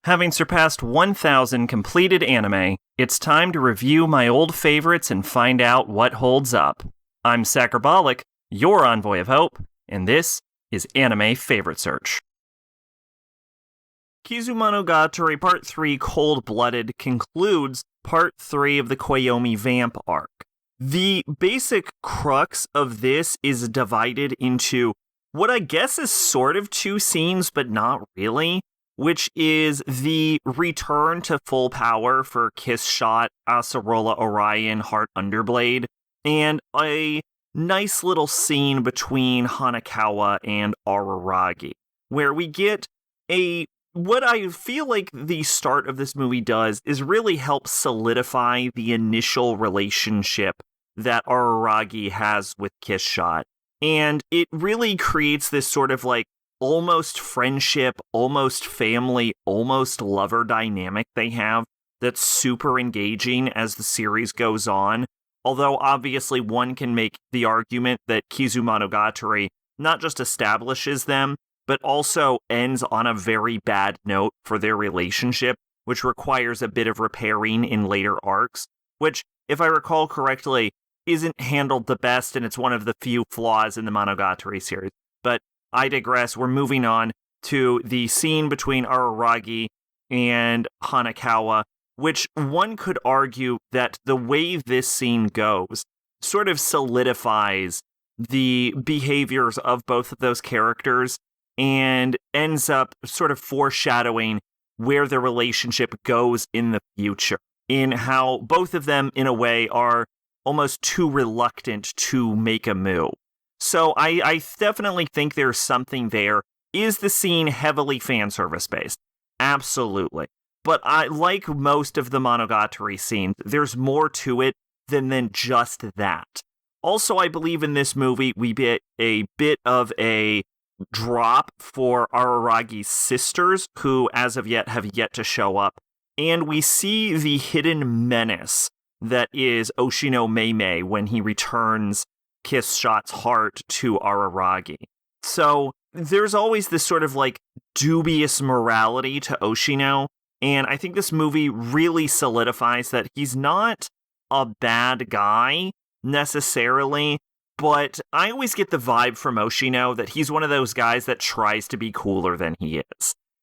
Having surpassed 1,000 completed anime, it's time to review my old favorites and find out what holds up. I'm Sacrabolic, your envoy of hope, and this is Anime Favorite Search. Kizumonogatari Part 3 Cold-Blooded concludes Part 3 of the Koyomi Vamp arc. The basic crux of this is divided into what I guess is sort of two scenes, but not really, which is the return to full power for Kiss Shot, Acerola Orion, Heart Underblade, and a nice little scene between Hanakawa and Araragi, where we get what I feel like the start of this movie does is really help solidify the initial relationship that Araragi has with Kiss Shot. And it really creates this sort of like almost friendship, almost family, almost lover dynamic they have that's super engaging as the series goes on. Although obviously one can make the argument that Kizumonogatari not just establishes them, but also ends on a very bad note for their relationship, which requires a bit of repairing in later arcs, which, if I recall correctly, isn't handled the best, and it's one of the few flaws in the Monogatari series. But I digress. We're moving on to the scene between Araragi and Hanakawa, which one could argue that the way this scene goes sort of solidifies the behaviors of both of those characters and ends up sort of foreshadowing where their relationship goes in the future, in how both of them, in a way, are almost too reluctant to make a move. So I definitely think there's something there. Is the scene heavily fan service based? Absolutely. But like most of the Monogatari scenes, there's more to it than just that. Also, I believe in this movie, we get a bit of a drop for Araragi's sisters, who as of yet have yet to show up. And we see the hidden menace that is Oshino Meimei when he returns Kiss Shot's heart to Araragi. So there's always this sort of like dubious morality to Oshino, and I think this movie really solidifies that he's not a bad guy necessarily, but I always get the vibe from Oshino that he's one of those guys that tries to be cooler than he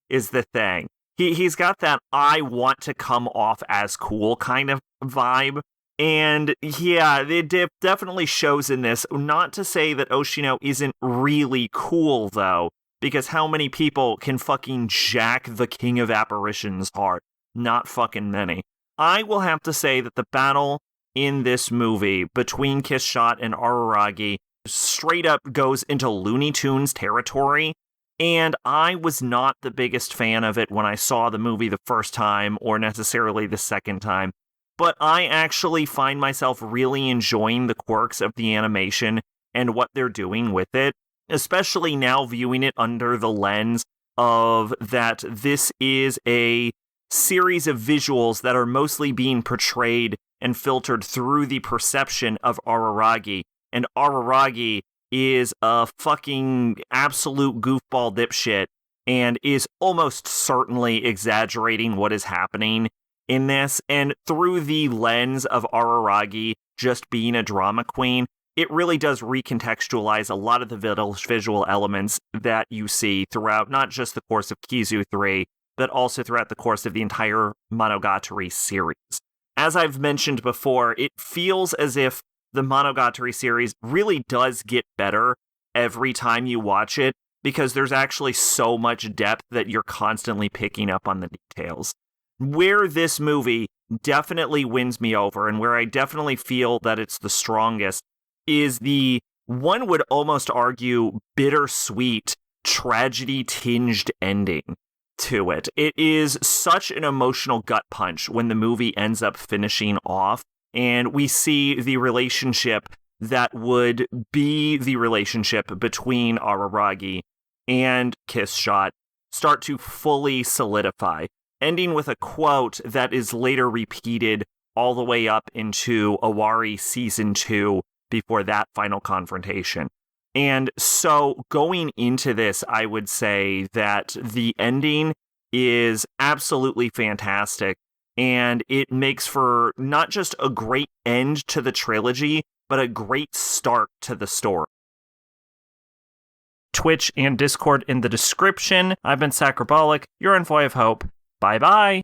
is the thing. He's got that I want to come off as cool kind of vibe. And yeah, it definitely shows in this. Not to say that Oshino isn't really cool, though, because how many people can fucking jack the King of Apparitions heart? Not fucking many. I will have to say that the battle in this movie between Kiss Shot and Araragi straight up goes into Looney Tunes territory. And I was not the biggest fan of it when I saw the movie the first time, or necessarily the second time. But I actually find myself really enjoying the quirks of the animation and what they're doing with it, especially now viewing it under the lens of that this is a series of visuals that are mostly being portrayed and filtered through the perception of Araragi, and Araragi is a fucking absolute goofball dipshit and is almost certainly exaggerating what is happening in this, and through the lens of Araragi just being a drama queen, it really does recontextualize a lot of the visual elements that you see throughout not just the course of Kizu 3, but also throughout the course of the entire Monogatari series. As I've mentioned before, it feels as if the Monogatari series really does get better every time you watch it, because there's actually so much depth that you're constantly picking up on the details. Where this movie definitely wins me over, and where I definitely feel that it's the strongest, is the, one would almost argue, bittersweet, tragedy-tinged ending to it. It is such an emotional gut punch when the movie ends up finishing off, and we see the relationship that would be the relationship between Araragi and Kiss Shot start to fully solidify, ending with a quote that is later repeated all the way up into Owari Season 2 before that final confrontation. And so going into this, I would say that the ending is absolutely fantastic. And it makes for not just a great end to the trilogy, but a great start to the story. Twitch and Discord in the description. I've been Sacrobolic, your Envoy of Hope. Bye-bye.